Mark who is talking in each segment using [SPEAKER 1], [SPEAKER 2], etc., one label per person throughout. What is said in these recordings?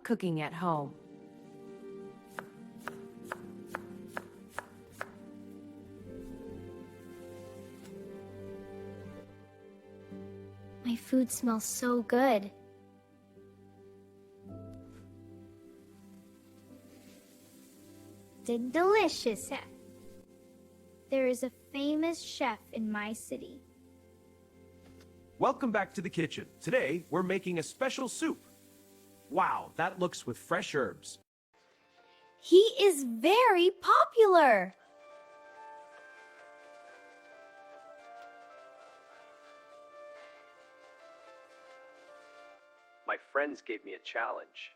[SPEAKER 1] cooking at home.
[SPEAKER 2] My food smells so good. Delicious. There is a famous chef in my city.
[SPEAKER 3] Welcome back to the kitchen. Today, we're making a special soup. Wow, that looks with fresh herbs.
[SPEAKER 2] He is very popular.
[SPEAKER 3] My friends gave me a challenge.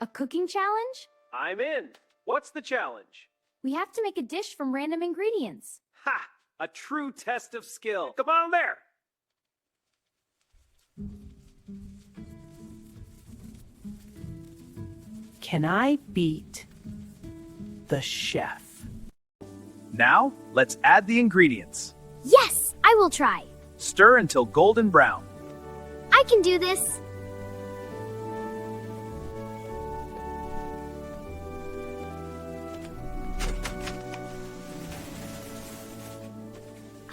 [SPEAKER 2] A cooking challenge?
[SPEAKER 3] I'm in. What's the challenge?
[SPEAKER 2] We have to make a dish from random ingredients.
[SPEAKER 3] Ha! A true test of skill. Come on there.
[SPEAKER 1] Can I beat the chef?
[SPEAKER 3] Now, let's add the ingredients.
[SPEAKER 2] Yes, I will try.
[SPEAKER 3] Stir until golden brown.
[SPEAKER 2] I can do this.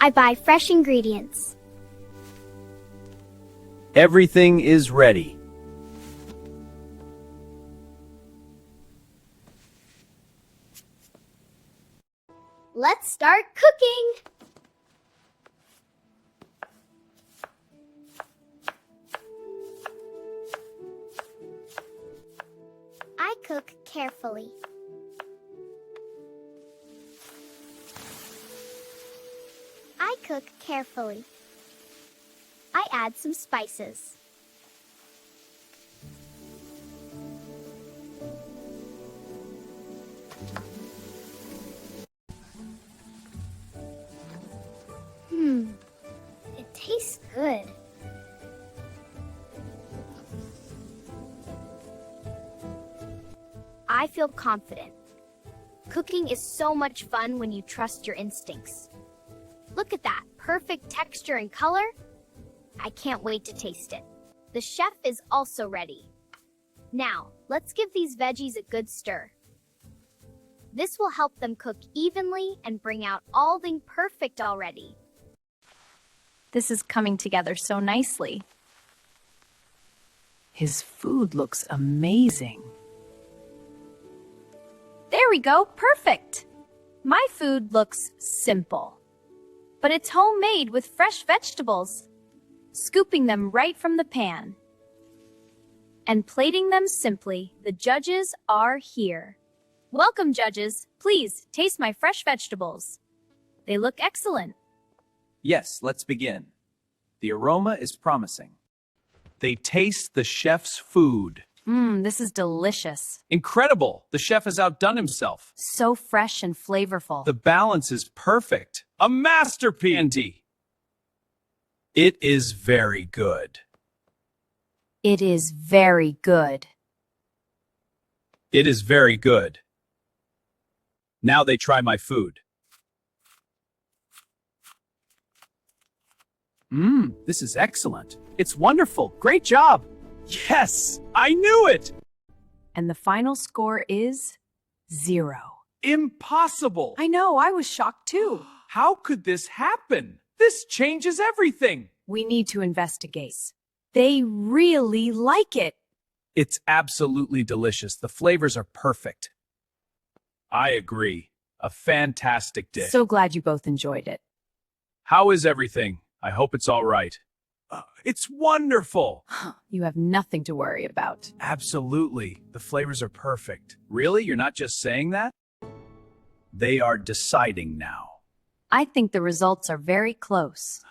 [SPEAKER 2] I buy fresh ingredients.
[SPEAKER 3] Everything is ready.
[SPEAKER 2] Let's start cooking. I cook carefully. I cook carefully. I add some spices. It tastes good. I feel confident. Cooking is so much fun when you trust your instincts. Look at that, perfect texture and color. I can't wait to taste it. The chef is also ready. Now, let's give these veggies a good stir. This will help them cook evenly and bring out all the perfect already.
[SPEAKER 4] This is coming together so nicely.
[SPEAKER 1] His food looks amazing.
[SPEAKER 4] There we go, perfect. My food looks simple, but it's homemade with fresh vegetables. Scooping them right from the pan and plating them simply. The judges are here. Welcome, judges. Please taste my fresh vegetables. They look excellent.
[SPEAKER 3] Yes, let's begin. The aroma is promising. They taste the chef's food.
[SPEAKER 4] This is delicious.
[SPEAKER 3] Incredible! The chef has outdone himself.
[SPEAKER 4] So fresh and flavorful.
[SPEAKER 3] The balance is perfect. A masterpiece! It is very good.
[SPEAKER 4] It is very good.
[SPEAKER 3] It is very good. Now they try my food. This is excellent. It's wonderful. Great job. Yes, I knew it.
[SPEAKER 1] And the final score is 0.
[SPEAKER 3] Impossible.
[SPEAKER 1] I know, I was shocked too.
[SPEAKER 3] How could this happen? This changes everything.
[SPEAKER 1] We need to investigate. They really like it.
[SPEAKER 3] It's absolutely delicious. The flavors are perfect. I agree. A fantastic dish.
[SPEAKER 1] So glad you both enjoyed it.
[SPEAKER 3] How is everything? I hope it's all right. It's wonderful.
[SPEAKER 1] You have nothing to worry about.
[SPEAKER 3] Absolutely. The flavors are perfect. Really? You're not just saying that? They are deciding now.
[SPEAKER 4] I think the results are very close.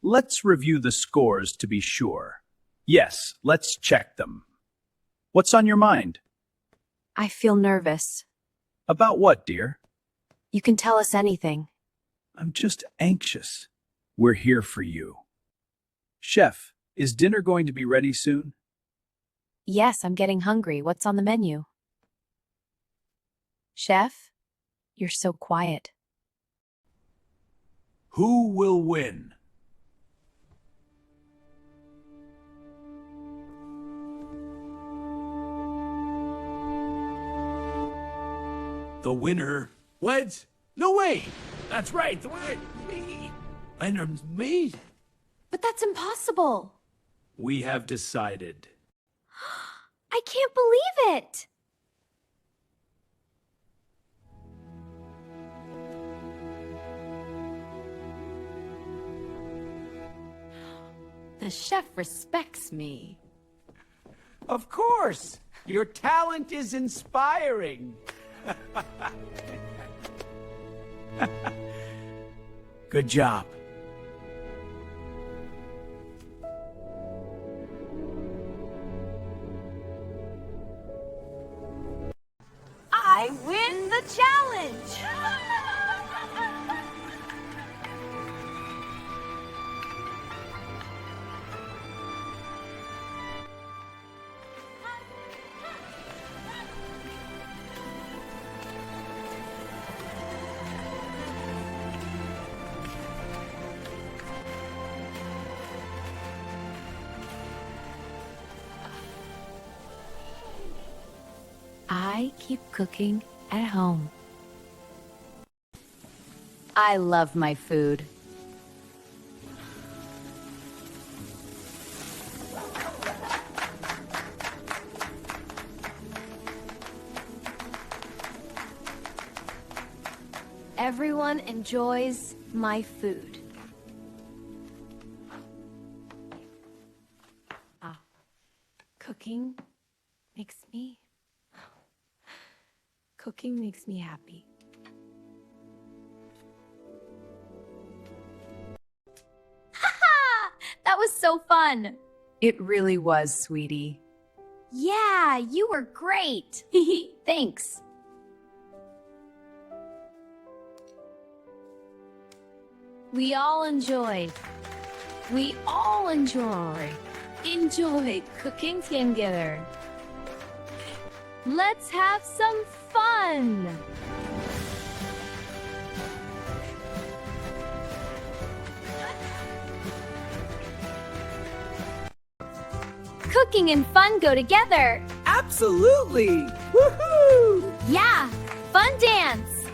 [SPEAKER 3] Let's review the scores to be sure. Yes, let's check them. What's on your mind?
[SPEAKER 1] I feel nervous.
[SPEAKER 3] About what, dear?
[SPEAKER 1] You can tell us anything.
[SPEAKER 3] I'm just anxious. We're here for you. Chef, is dinner going to be ready soon?
[SPEAKER 1] Yes, I'm getting hungry. What's on the menu? Chef, you're so quiet.
[SPEAKER 3] Who will win?
[SPEAKER 5] The winner. What? No way! That's right, the winner. Me. Winner's me.
[SPEAKER 4] But that's impossible.
[SPEAKER 3] We have decided.
[SPEAKER 4] I can't believe it.
[SPEAKER 6] The chef respects me.
[SPEAKER 7] Of course! Your talent is inspiring.
[SPEAKER 3] Good job.
[SPEAKER 4] I win the challenge.
[SPEAKER 6] I keep cooking at home. I love my food.
[SPEAKER 4] Everyone enjoys my food. Cooking makes me happy. That was so fun.
[SPEAKER 6] It really was, sweetie.
[SPEAKER 4] Yeah, you were great. Thanks. We all enjoyed cooking together. Let's have some fun. Cooking and fun go together.
[SPEAKER 7] Absolutely! Woohoo!
[SPEAKER 4] Yeah, fun dance.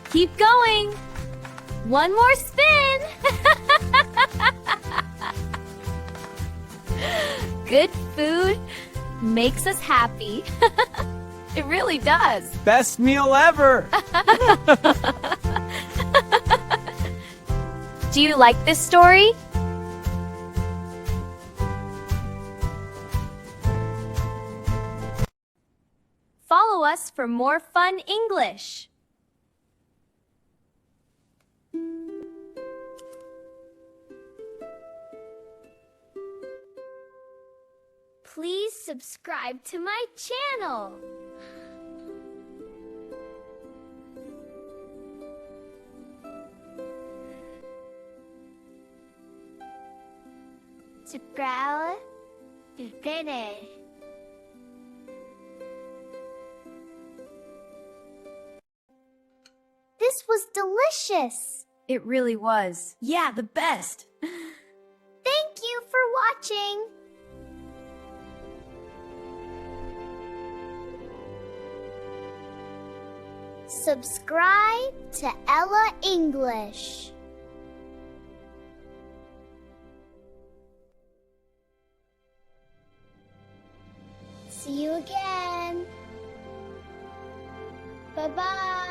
[SPEAKER 4] Keep going. One more spin. Good food makes us happy. It really does.
[SPEAKER 7] Best meal ever!
[SPEAKER 4] Do you like this story? Follow us for more fun English.
[SPEAKER 2] Please subscribe to my channel. Subscribe to Bennett. This was delicious.
[SPEAKER 4] It really was. Yeah, the best.
[SPEAKER 2] Thank you for watching. Subscribe to Ella English. See you again. Bye-bye.